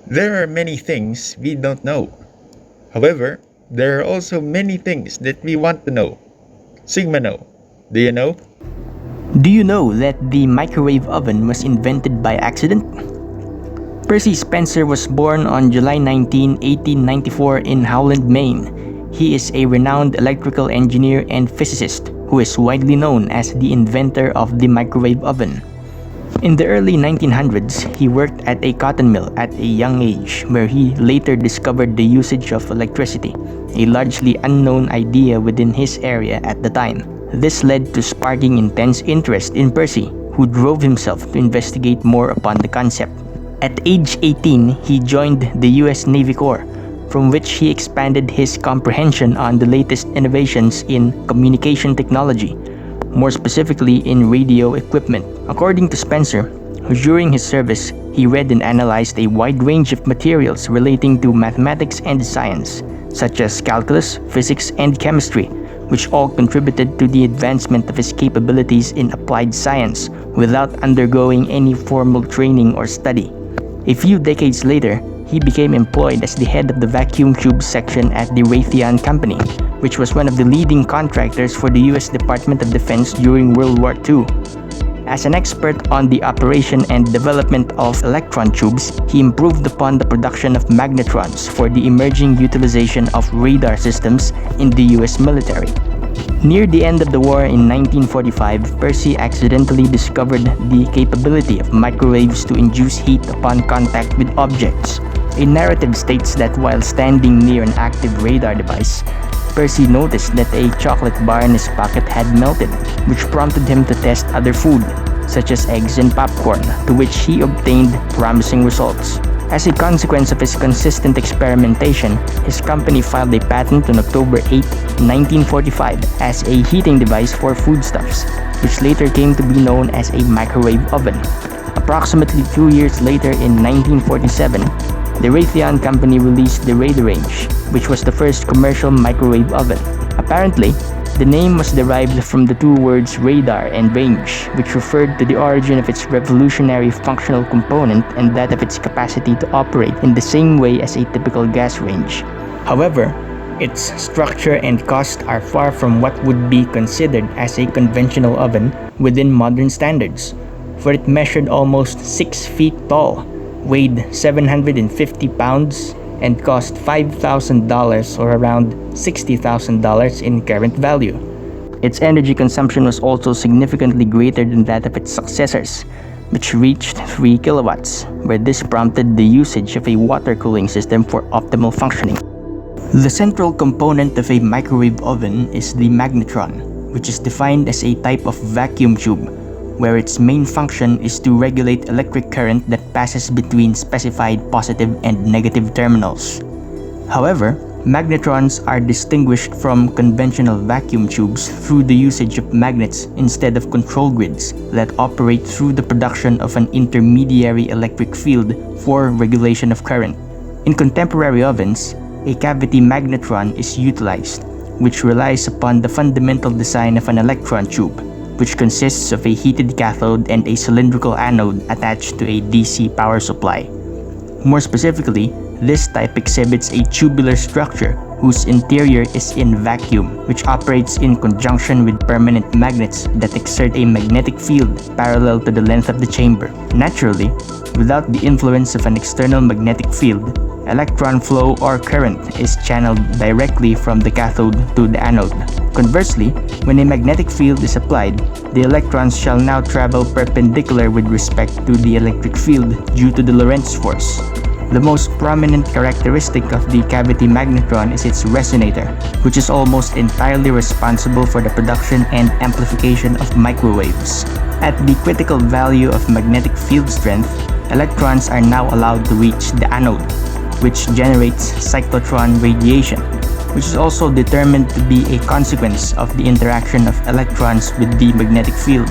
There are many things we don't know. However, there are also many things that we want to know. Sigma know. Do you know? Do you know that the microwave oven was invented by accident? Percy Spencer was born on July 19, 1894 in Howland, Maine. He is a renowned electrical engineer and physicist who is widely known as the inventor of the microwave oven. In the early 1900s, he worked at a cotton mill at a young age, where he later discovered the usage of electricity, a largely unknown idea within his area at the time. This led to sparking intense interest in Percy, who drove himself to investigate more upon the concept. At age 18, he joined the US Navy Corps, from which he expanded his comprehension on the latest innovations in communication technology, more specifically in radio equipment. According to Spencer, during his service, he read and analyzed a wide range of materials relating to mathematics and science, such as calculus, physics, and chemistry, which all contributed to the advancement of his capabilities in applied science without undergoing any formal training or study. A few decades later, he became employed as the head of the vacuum tube section at the Raytheon Company, which was one of the leading contractors for the US Department of Defense during World War II. As an expert on the operation and development of electron tubes, he improved upon the production of magnetrons for the emerging utilization of radar systems in the US military. Near the end of the war in 1945, Percy accidentally discovered the capability of microwaves to induce heat upon contact with objects. A narrative states that while standing near an active radar device, Percy noticed that a chocolate bar in his pocket had melted, which prompted him to test other food, such as eggs and popcorn, to which he obtained promising results. As a consequence of his consistent experimentation, his company filed a patent on October 8, 1945 as a heating device for foodstuffs, which later came to be known as a microwave oven. Approximately 2 years later in 1947, the Raytheon Company released the Radarange, which was the first commercial microwave oven. Apparently, the name was derived from the two words radar and range, which referred to the origin of its revolutionary functional component and that of its capacity to operate in the same way as a typical gas range. However, its structure and cost are far from what would be considered as a conventional oven within modern standards, for it measured almost 6 feet tall, weighed 750 pounds, and cost $5,000 or around $60,000 in current value. Its energy consumption was also significantly greater than that of its successors, which reached 3 kilowatts, where this prompted the usage of a water cooling system for optimal functioning. The central component of a microwave oven is the magnetron, which is defined as a type of vacuum tube, where its main function is to regulate electric current that passes between specified positive and negative terminals. However, magnetrons are distinguished from conventional vacuum tubes through the usage of magnets instead of control grids that operate through the production of an intermediary electric field for regulation of current. In contemporary ovens, a cavity magnetron is utilized, which relies upon the fundamental design of an electron tube, which consists of a heated cathode and a cylindrical anode attached to a DC power supply. More specifically, this type exhibits a tubular structure whose interior is in vacuum, which operates in conjunction with permanent magnets that exert a magnetic field parallel to the length of the chamber. Naturally, without the influence of an external magnetic field, electron flow or current is channeled directly from the cathode to the anode. Conversely, when a magnetic field is applied, the electrons shall now travel perpendicular with respect to the electric field due to the Lorentz force. The most prominent characteristic of the cavity magnetron is its resonator, which is almost entirely responsible for the production and amplification of microwaves. At the critical value of magnetic field strength, electrons are now allowed to reach the anode, which generates cyclotron radiation, which is also determined to be a consequence of the interaction of electrons with the magnetic field.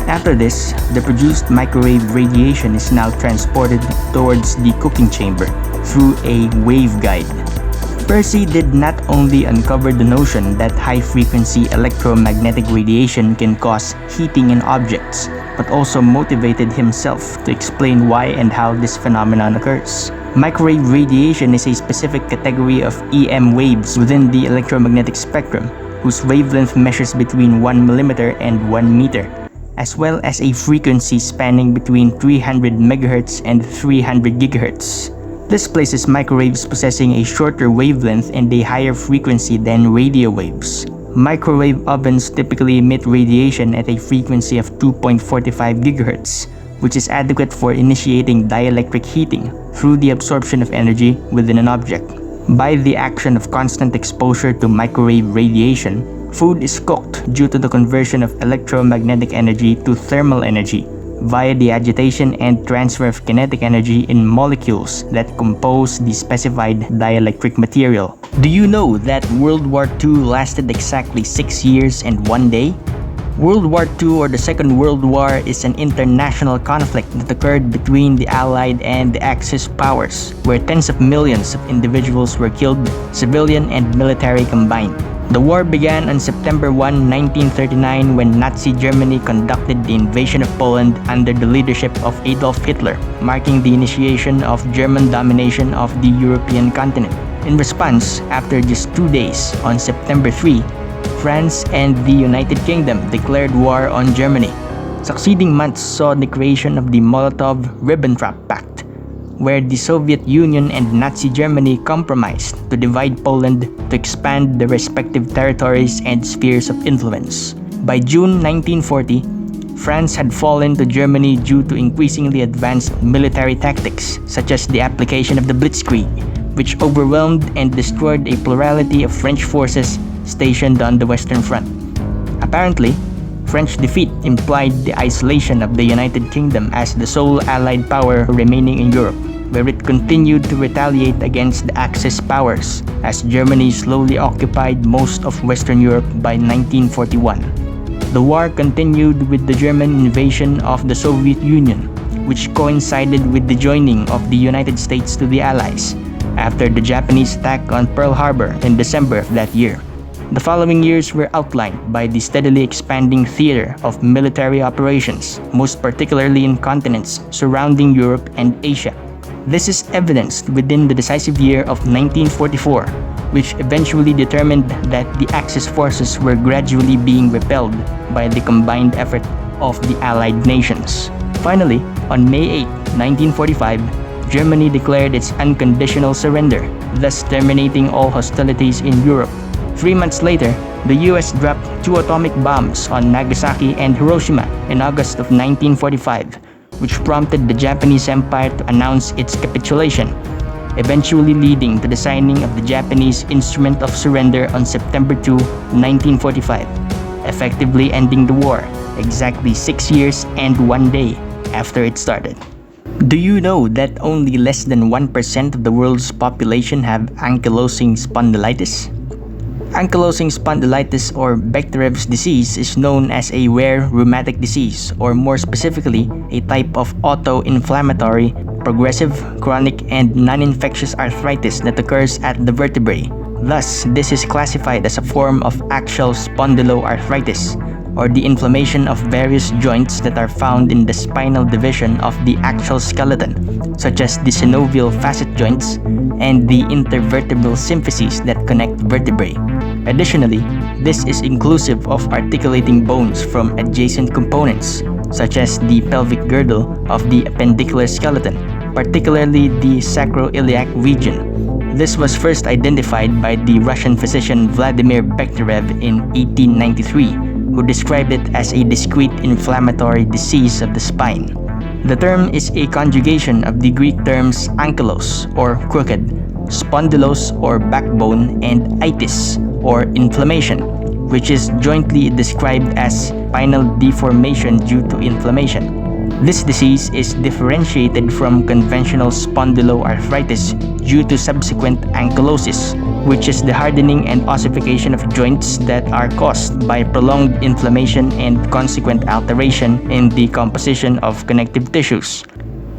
After this, the produced microwave radiation is now transported towards the cooking chamber through a waveguide. Percy did not only uncover the notion that high-frequency electromagnetic radiation can cause heating in objects, but also motivated himself to explain why and how this phenomenon occurs. Microwave radiation is a specific category of EM waves within the electromagnetic spectrum, whose wavelength measures between 1 mm and 1 meter, as well as a frequency spanning between 300 MHz and 300 GHz. This places microwaves possessing a shorter wavelength and a higher frequency than radio waves. Microwave ovens typically emit radiation at a frequency of 2.45 GHz, which is adequate for initiating dielectric heating through the absorption of energy within an object. By the action of constant exposure to microwave radiation, food is cooked due to the conversion of electromagnetic energy to thermal energy via the agitation and transfer of kinetic energy in molecules that compose the specified dielectric material. Do you know that World War II lasted exactly 6 years and 1 day? World War II, or the Second World War, is an international conflict that occurred between the Allied and the Axis powers, where tens of millions of individuals were killed, civilian and military combined. The war began on September 1, 1939, when Nazi Germany conducted the invasion of Poland under the leadership of Adolf Hitler, marking the initiation of German domination of the European continent. In response, after just 2 days, on September 3, France and the United Kingdom declared war on Germany. Succeeding months saw the creation of the Molotov-Ribbentrop Pact, where the Soviet Union and Nazi Germany compromised to divide Poland to expand their respective territories and spheres of influence. By June 1940, France had fallen to Germany due to increasingly advanced military tactics, such as the application of the Blitzkrieg, which overwhelmed and destroyed a plurality of French forces stationed on the Western Front. Apparently, French defeat implied the isolation of the United Kingdom as the sole Allied power remaining in Europe, where it continued to retaliate against the Axis powers as Germany slowly occupied most of Western Europe by 1941. The war continued with the German invasion of the Soviet Union, which coincided with the joining of the United States to the Allies after the Japanese attack on Pearl Harbor in December of that year. The following years were outlined by the steadily expanding theater of military operations, most particularly in continents surrounding Europe and Asia. This is evidenced within the decisive year of 1944, which eventually determined that the Axis forces were gradually being repelled by the combined effort of the Allied nations. Finally, on May 8, 1945, Germany declared its unconditional surrender, thus terminating all hostilities in Europe. 3 months later, the US dropped 2 atomic bombs on Nagasaki and Hiroshima in August of 1945, which prompted the Japanese Empire to announce its capitulation, eventually leading to the signing of the Japanese Instrument of Surrender on September 2, 1945, effectively ending the war exactly 6 years and 1 day after it started. Do you know that only less than 1% of the world's population have ankylosing spondylitis? Ankylosing spondylitis, or Bechdrev's disease, is known as a rare rheumatic disease, or more specifically, a type of auto-inflammatory, progressive, chronic, and non-infectious arthritis that occurs at the vertebrae. Thus, this is classified as a form of axial spondyloarthritis, or the inflammation of various joints that are found in the spinal division of the axial skeleton, such as the synovial facet joints and the intervertebral symphyses that connect vertebrae. Additionally, this is inclusive of articulating bones from adjacent components, such as the pelvic girdle of the appendicular skeleton, particularly the sacroiliac region. This was first identified by the Russian physician Vladimir Bechterev in 1893, who described it as a discrete inflammatory disease of the spine. The term is a conjugation of the Greek terms ankylos, or crooked, spondylos, or backbone, and itis, or inflammation, which is jointly described as spinal deformation due to inflammation. This disease is differentiated from conventional spondyloarthritis due to subsequent ankylosis, which is the hardening and ossification of joints that are caused by prolonged inflammation and consequent alteration in the composition of connective tissues.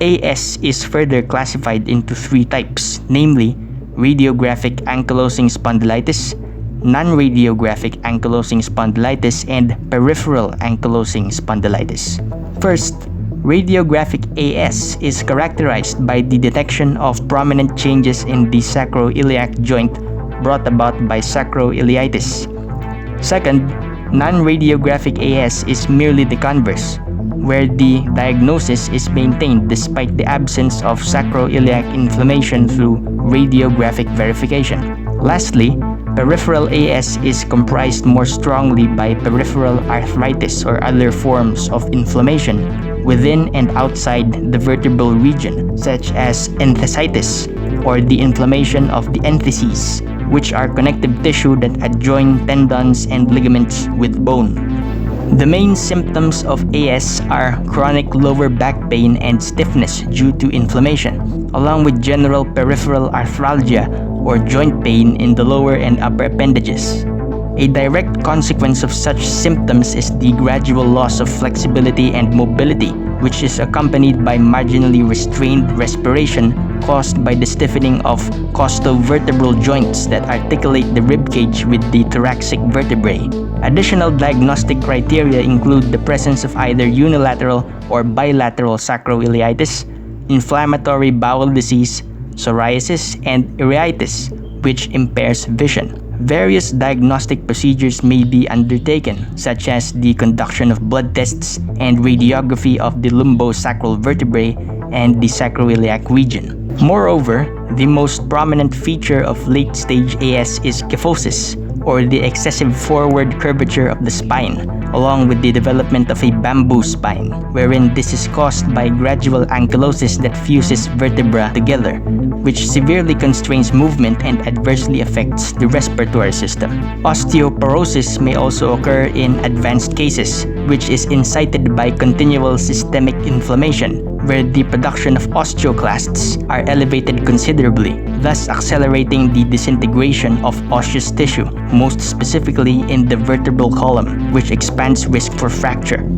AS is further classified into 3 types, namely radiographic ankylosing spondylitis, non-radiographic ankylosing spondylitis, and peripheral ankylosing spondylitis. First, radiographic AS is characterized by the detection of prominent changes in the sacroiliac joint brought about by sacroiliitis. Second, non-radiographic AS is merely the converse, where the diagnosis is maintained despite the absence of sacroiliac inflammation through radiographic verification. Lastly, peripheral AS is comprised more strongly by peripheral arthritis or other forms of inflammation within and outside the vertebral region, such as enthesitis or the inflammation of the entheses, which are connective tissue that adjoin tendons and ligaments with bone. The main symptoms of AS are chronic lower back pain and stiffness due to inflammation, along with general peripheral arthralgia or joint pain in the lower and upper appendages. A direct consequence of such symptoms is the gradual loss of flexibility and mobility, which is accompanied by marginally restrained respiration caused by the stiffening of costovertebral joints that articulate the rib cage with the thoracic vertebrae. Additional diagnostic criteria include the presence of either unilateral or bilateral sacroiliitis, inflammatory bowel disease, psoriasis, and uveitis, which impairs vision. Various diagnostic procedures may be undertaken, such as the conduction of blood tests and radiography of the lumbosacral vertebrae and the sacroiliac region. Moreover, the most prominent feature of late-stage AS is kyphosis, or the excessive forward curvature of the spine, along with the development of a bamboo spine, wherein this is caused by gradual ankylosis that fuses vertebra together, which severely constrains movement and adversely affects the respiratory system. Osteoporosis may also occur in advanced cases, which is incited by continual systemic inflammation, where the production of osteoclasts are elevated considerably, thus accelerating the disintegration of osseous tissue, most specifically in the vertebral column, which expands risk for fracture.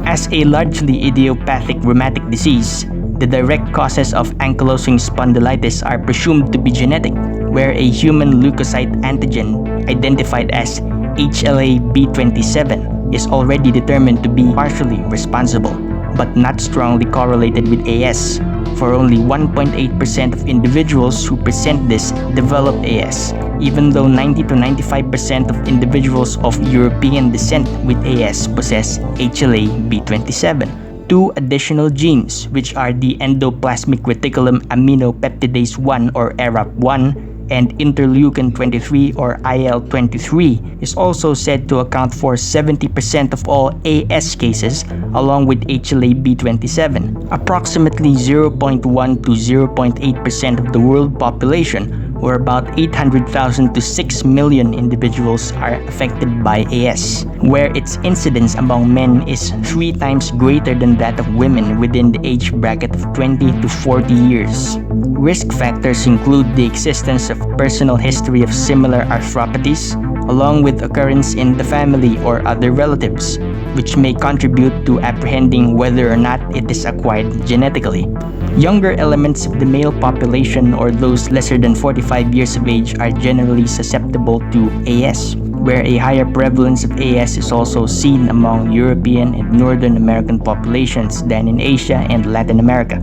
As a largely idiopathic rheumatic disease, the direct causes of ankylosing spondylitis are presumed to be genetic, where a human leukocyte antigen identified as HLA-B27 is already determined to be partially responsible, but not strongly correlated with AS, for only 1.8% of individuals who present this develop AS, even though 90 to 95% of individuals of European descent with AS possess HLA-B27. Two additional genes, which are the endoplasmic reticulum aminopeptidase 1 or ERAP1 and interleukin-23 or IL-23, is also said to account for 70% of all AS cases, along with HLA-B27. Approximately 0.1 to 0.8% of the world population, or about 800,000 to 6 million individuals, are affected by AS, where its incidence among men is 3 times greater than that of women within the age bracket of 20 to 40 years. Risk factors include the existence of personal history of similar arthropathies, along with occurrence in the family or other relatives, which may contribute to apprehending whether or not it is acquired genetically. Younger elements of the male population or those lesser than 45 years of age are generally susceptible to AS, where a higher prevalence of AS is also seen among European and Northern American populations than in Asia and Latin America.